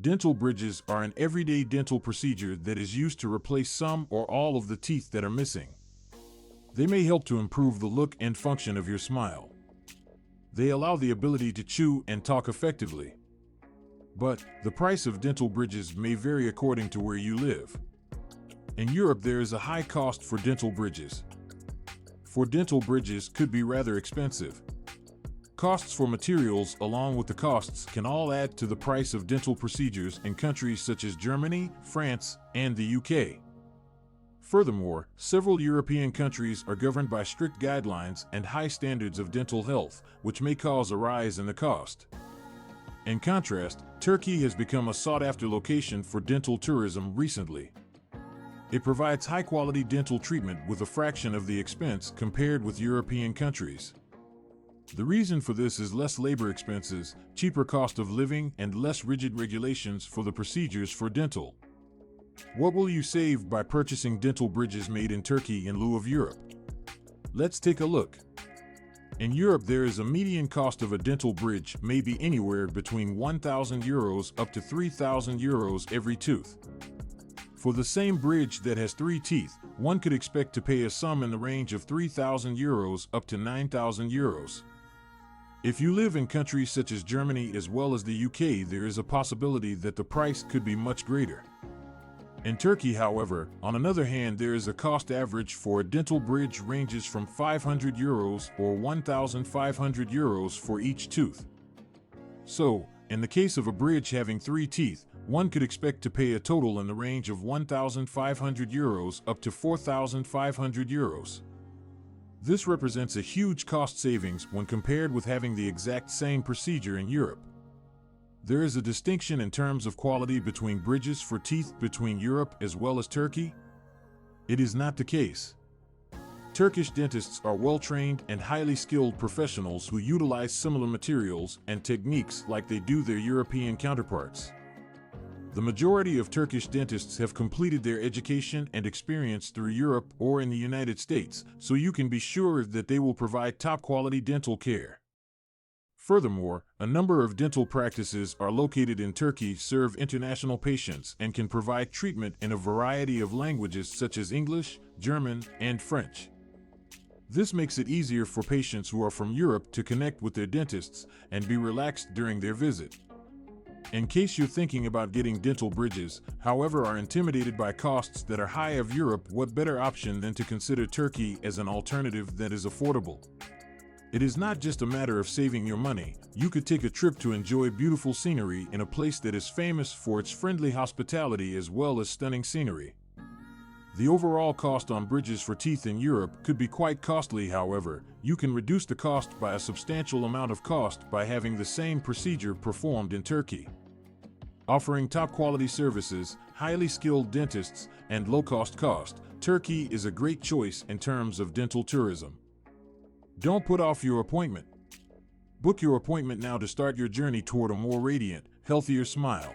Dental bridges are an everyday dental procedure that is used to replace some or all of the teeth that are missing. They may help to improve the look and function of your smile. They allow the ability to chew and talk effectively. But the price of dental bridges may vary according to where you live. In Europe, there is a high cost for dental bridges. For dental bridges could be rather expensive. Costs for materials along with the costs can all add to the price of dental procedures in countries such as Germany, France, and the UK. Furthermore, several European countries are governed by strict guidelines and high standards of dental health, which may cause a rise in the cost. In contrast, Turkey has become a sought-after location for dental tourism recently. It provides high-quality dental treatment with a fraction of the expense compared with European countries. The reason for this is less labor expenses, cheaper cost of living, and less rigid regulations for the procedures for dental. What will you save by purchasing dental bridges made in Turkey in lieu of Europe? Let's take a look. In Europe, there is a median cost of a dental bridge may be anywhere between €1,000 up to €3,000 every tooth. For the same bridge that has 3 teeth, one could expect to pay a sum in the range of €3,000 up to €9,000. If you live in countries such as Germany as well as the UK, there is a possibility that the price could be much greater. In Turkey, however, on another hand, there is a cost average for a dental bridge ranges from €500 or €1,500 for each tooth. So, in the case of a bridge having 3 teeth, one could expect to pay a total in the range of €1,500 up to €4,500. This represents a huge cost savings when compared with having the exact same procedure in Europe. There is a distinction in terms of quality between bridges for teeth between Europe as well as Turkey? It is not the case. Turkish dentists are well-trained and highly skilled professionals who utilize similar materials and techniques like they do their European counterparts. The majority of Turkish dentists have completed their education and experience through Europe or in the United States, so you can be sure that they will provide top-quality dental care. Furthermore, a number of dental practices are located in Turkey, serve international patients, and can provide treatment in a variety of languages such as English, German, and French. This makes it easier for patients who are from Europe to connect with their dentists and be relaxed during their visit. In case you're thinking about getting dental bridges, however, are intimidated by costs that are high of Europe, what better option than to consider Turkey as an alternative that is affordable? It is not just a matter of saving your money. You could take a trip to enjoy beautiful scenery in a place that is famous for its friendly hospitality as well as stunning scenery. The overall cost on bridges for teeth in Europe could be quite costly. However, you can reduce the cost by a substantial amount of cost by having the same procedure performed in Turkey. Offering top-quality services, highly skilled dentists, and low-cost cost, Turkey is a great choice in terms of dental tourism. Don't put off your appointment. Book your appointment now to start your journey toward a more radiant, healthier smile.